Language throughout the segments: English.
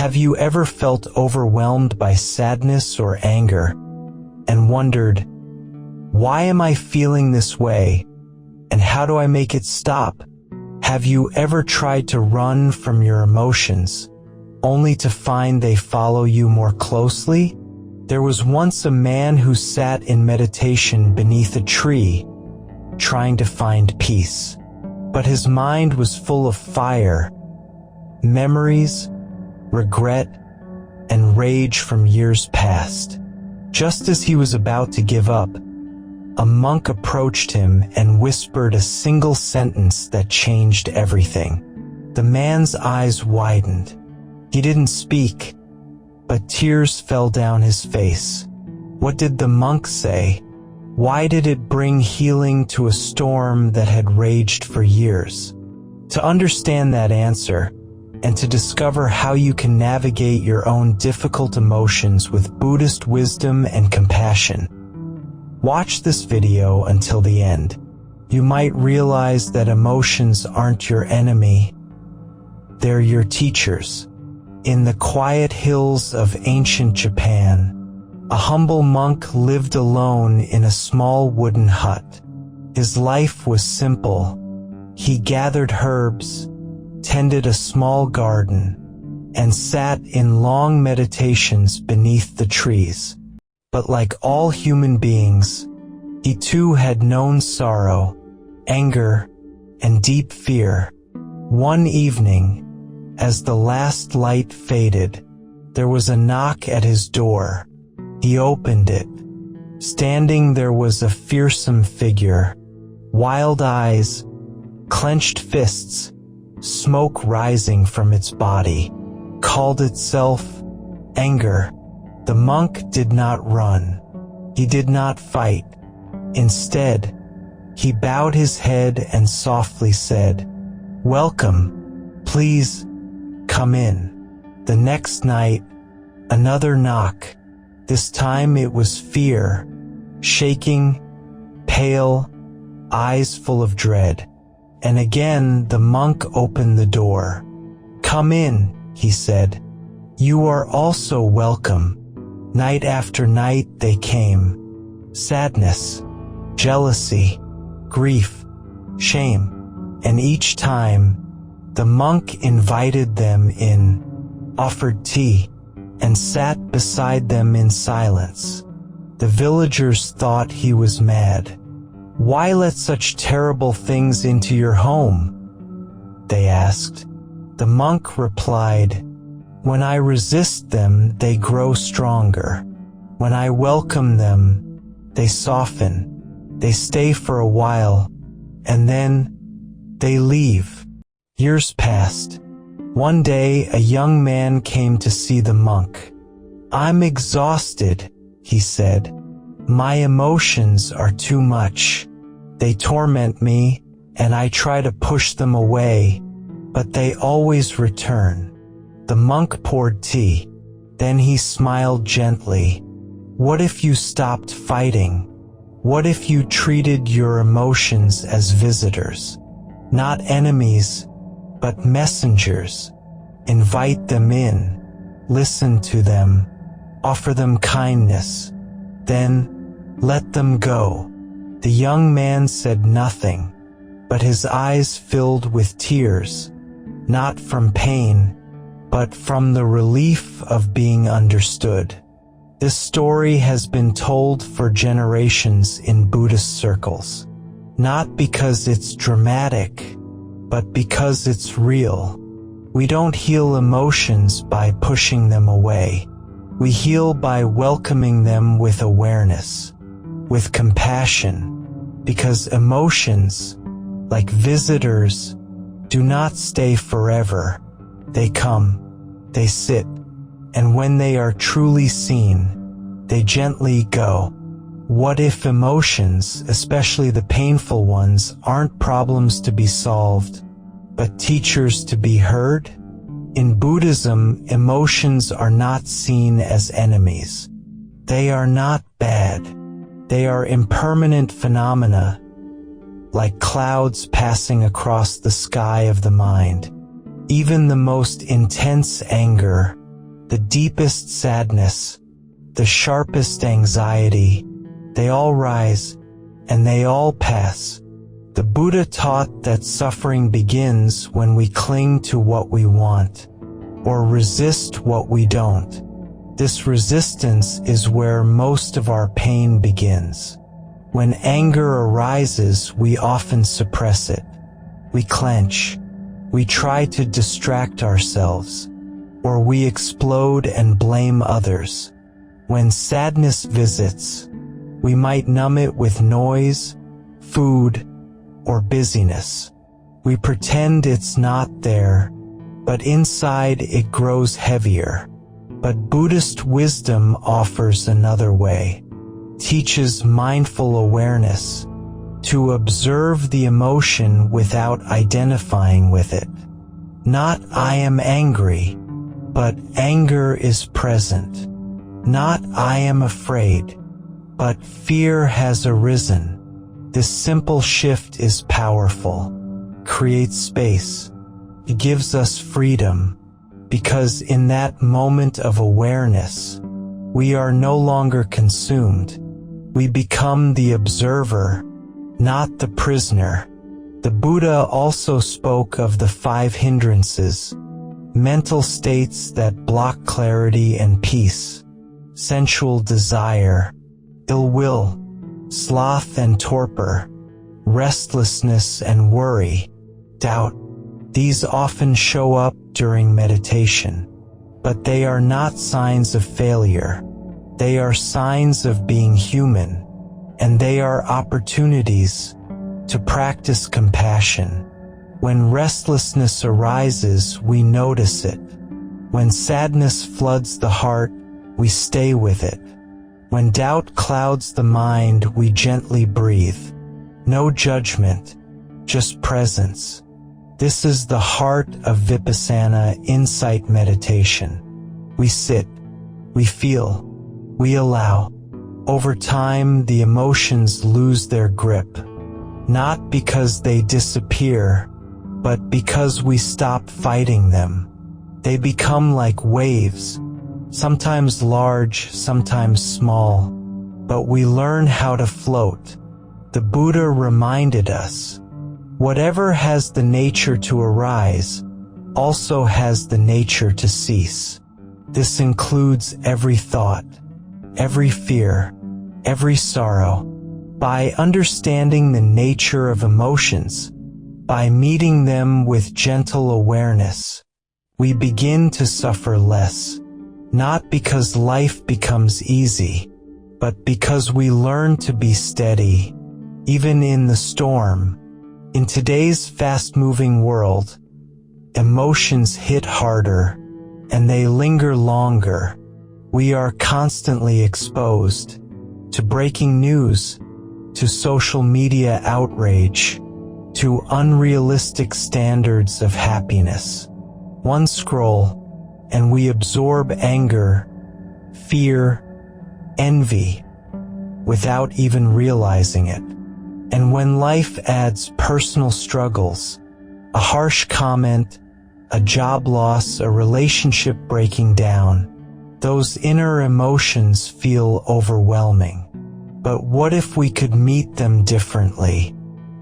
Have you ever felt overwhelmed by sadness or anger and wondered, why am I feeling this way and how do I make it stop? Have you ever tried to run from your emotions only to find they follow you more closely? There was once a man who sat in meditation beneath a tree, trying to find peace. But his mind was full of fire, memories, regret, and rage from years past. Just as he was about to give up, a monk approached him and whispered a single sentence that changed everything. The man's eyes widened. He didn't speak, but tears fell down his face. What did the monk say? Why did it bring healing to a storm that had raged for years? To understand that answer, and to discover how you can navigate your own difficult emotions with Buddhist wisdom and compassion, watch this video until the end. You might realize that emotions aren't your enemy, they're your teachers. In the quiet hills of ancient Japan, a humble monk lived alone in a small wooden hut. His life was simple. He gathered herbs, tended a small garden, and sat in long meditations beneath the trees. But like all human beings, he too had known sorrow, anger, and deep fear. One evening, as the last light faded, there was a knock at his door. He opened it. Standing there was a fearsome figure, wild eyes, clenched fists, smoke rising from its body. Called itself anger. The monk did not run. He did not fight. Instead, he bowed his head and softly said, "Welcome, please, come in." The next night, another knock. This time it was fear, shaking, pale, eyes full of dread. And again the monk opened the door. "Come in," he said. "You are also welcome." Night after night they came. Sadness, jealousy, grief, shame. And each time, the monk invited them in, offered tea, and sat beside them in silence. The villagers thought he was mad. "Why let such terrible things into your home?" they asked. The monk replied, "When I resist them, they grow stronger. When I welcome them, they soften. They stay for a while, and then they leave." Years passed. One day, a young man came to see the monk. "I'm exhausted," he said. "My emotions are too much. They torment me, and I try to push them away, but they always return." The monk poured tea. Then he smiled gently. "What if you stopped fighting? What if you treated your emotions as visitors? Not enemies, but messengers. Invite them in, listen to them, offer them kindness, then let them go." The young man said nothing, but his eyes filled with tears, not from pain, but from the relief of being understood. This story has been told for generations in Buddhist circles, not because it's dramatic, but because it's real. We don't heal emotions by pushing them away. We heal by welcoming them with awareness, with compassion, because emotions, like visitors, do not stay forever. They come, they sit, and when they are truly seen, they gently go. What if emotions, especially the painful ones, aren't problems to be solved, but teachers to be heard? In Buddhism, emotions are not seen as enemies. They are not bad. They are impermanent phenomena, like clouds passing across the sky of the mind. Even the most intense anger, the deepest sadness, the sharpest anxiety, they all rise and they all pass. The Buddha taught that suffering begins when we cling to what we want or resist what we don't. This resistance is where most of our pain begins. When anger arises, we often suppress it. We clench. We try to distract ourselves, or we explode and blame others. When sadness visits, we might numb it with noise, food, or busyness. We pretend it's not there, but inside it grows heavier. But Buddhist wisdom offers another way, teaches mindful awareness, to observe the emotion without identifying with it. Not "I am angry," but "anger is present." Not "I am afraid," but "fear has arisen." This simple shift is powerful, creates space. It gives us freedom, because in that moment of awareness, we are no longer consumed. We become the observer, not the prisoner. The Buddha also spoke of the 5 hindrances, mental states that block clarity and peace, sensual desire, ill will, sloth and torpor, restlessness and worry, doubt. These often show up during meditation, but they are not signs of failure. They are signs of being human, and they are opportunities to practice compassion. When restlessness arises, we notice it. When sadness floods the heart, we stay with it. When doubt clouds the mind, we gently breathe. No judgment, just presence. This is the heart of Vipassana insight meditation. We sit, we feel, we allow. Over time, the emotions lose their grip, not because they disappear, but because we stop fighting them. They become like waves, sometimes large, sometimes small, but we learn how to float. The Buddha reminded us, whatever has the nature to arise also has the nature to cease. This includes every thought, every fear, every sorrow. By understanding the nature of emotions, by meeting them with gentle awareness, we begin to suffer less, not because life becomes easy, but because we learn to be steady, even in the storm. In today's fast-moving world, emotions hit harder, and they linger longer. We are constantly exposed to breaking news, to social media outrage, to unrealistic standards of happiness. One scroll, and we absorb anger, fear, envy, without even realizing it. And when life adds personal struggles, a harsh comment, a job loss, a relationship breaking down, those inner emotions feel overwhelming. But what if we could meet them differently?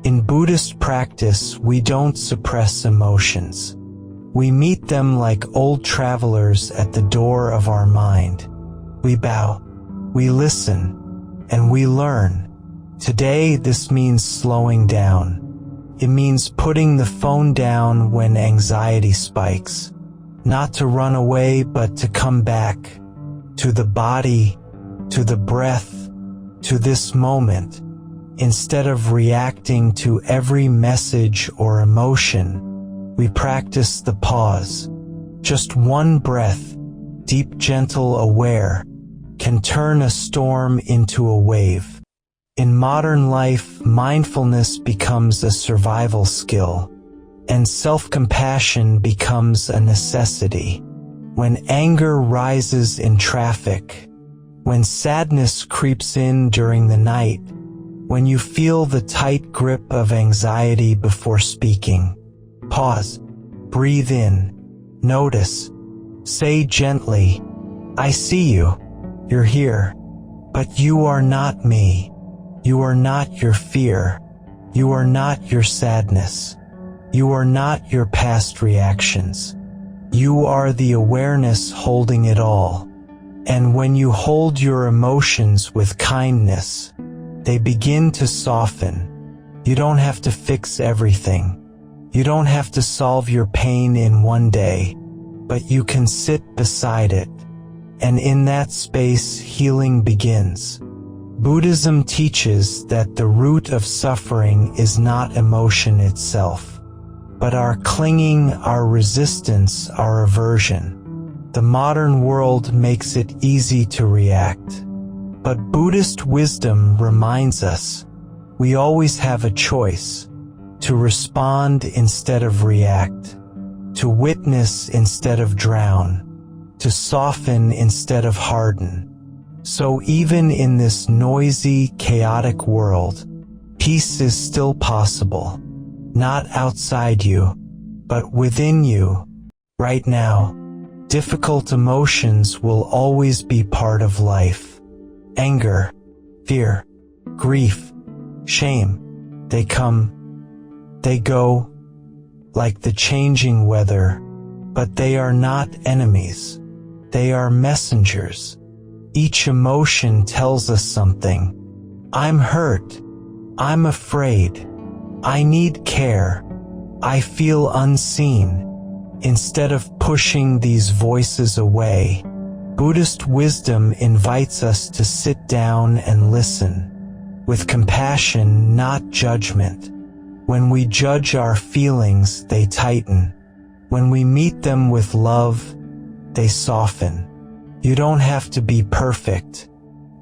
In Buddhist practice, we don't suppress emotions. We meet them like old travelers at the door of our mind. We bow, we listen, and we learn. Today, this means slowing down. It means putting the phone down when anxiety spikes. Not to run away, but to come back. To the body, to the breath, to this moment. Instead of reacting to every message or emotion, we practice the pause. Just one breath, deep, gentle, aware, can turn a storm into a wave. In modern life, mindfulness becomes a survival skill, and self-compassion becomes a necessity. When anger rises in traffic, when sadness creeps in during the night, when you feel the tight grip of anxiety before speaking, pause, breathe in, notice, Say gently, I see you. You're here. But you are not me. You are not your fear. You are not your sadness. You are not your past reactions. You are the awareness holding it all. And when you hold your emotions with kindness, they begin to soften. You don't have to fix everything. You don't have to solve your pain in one day, but you can sit beside it. And in that space, healing begins. Buddhism teaches that the root of suffering is not emotion itself, but our clinging, our resistance, our aversion. The modern world makes it easy to react. But Buddhist wisdom reminds us we always have a choice: to respond instead of react, to witness instead of drown, to soften instead of harden. So even in this noisy, chaotic world, peace is still possible, not outside you, but within you, right now. Difficult emotions will always be part of life. Anger, fear, grief, shame, they come, they go, like the changing weather, but they are not enemies. They are messengers. Each emotion tells us something. I'm hurt. I'm afraid. I need care. I feel unseen. Instead of pushing these voices away, Buddhist wisdom invites us to sit down and listen, with compassion, not judgment. When we judge our feelings, they tighten. When we meet them with love, they soften. You don't have to be perfect.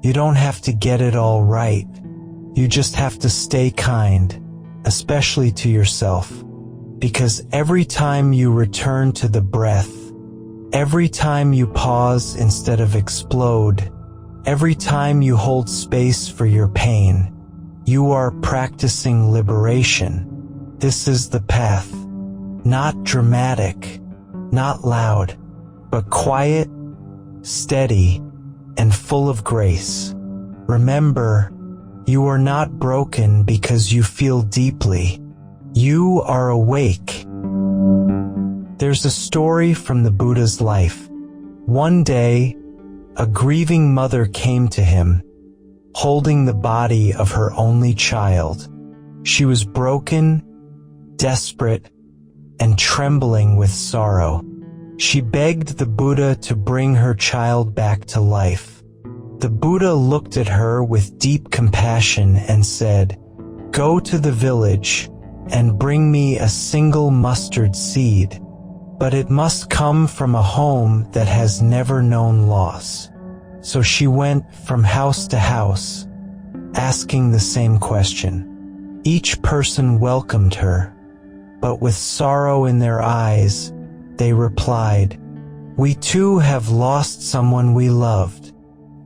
You don't have to get it all right. You just have to stay kind, especially to yourself. Because every time you return to the breath, every time you pause instead of explode, every time you hold space for your pain, you are practicing liberation. This is the path. Not dramatic, not loud, but quiet, steady, and full of grace. Remember, you are not broken because you feel deeply. You are awake. There's a story from the Buddha's life. One day, a grieving mother came to him, holding the body of her only child. She was broken, desperate, and trembling with sorrow. She begged the Buddha to bring her child back to life. The Buddha looked at her with deep compassion and said, "Go to the village and bring me a single mustard seed, but it must come from a home that has never known loss." So she went from house to house, asking the same question. Each person welcomed her, but with sorrow in their eyes, they replied, "We too have lost someone we loved."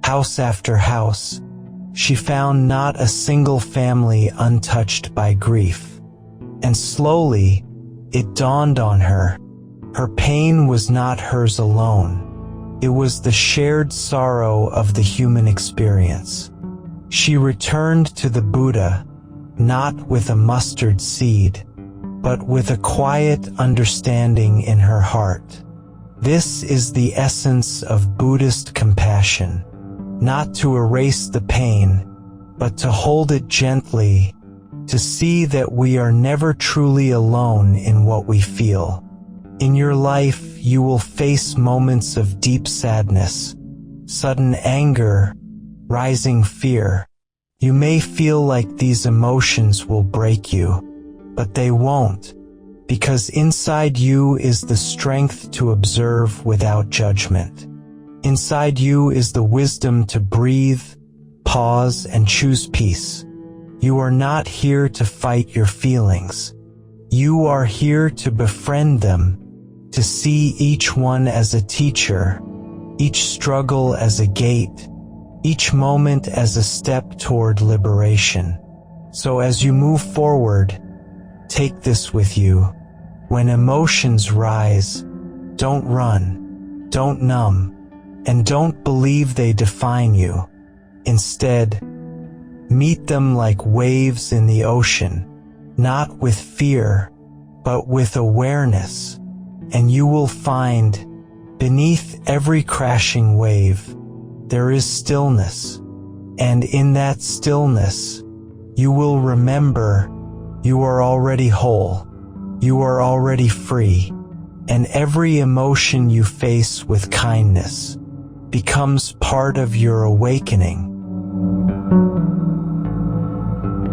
House after house, she found not a single family untouched by grief. And slowly, it dawned on her. Her pain was not hers alone. It was the shared sorrow of the human experience. She returned to the Buddha, not with a mustard seed, but with a quiet understanding in her heart. This is the essence of Buddhist compassion, not to erase the pain, but to hold it gently, to see that we are never truly alone in what we feel. In your life, you will face moments of deep sadness, sudden anger, rising fear. You may feel like these emotions will break you, but they won't, because inside you is the strength to observe without judgment. Inside you is the wisdom to breathe, pause, and choose peace. You are not here to fight your feelings. You are here to befriend them, to see each one as a teacher, each struggle as a gate, each moment as a step toward liberation. So as you move forward, take this with you. When emotions rise, don't run. Don't numb, and don't believe they define you. Instead, meet them like waves in the ocean, not with fear, but with awareness, and you will find, beneath every crashing wave, there is stillness, and in that stillness, you will remember you are already whole, you are already free, and every emotion you face with kindness becomes part of your awakening.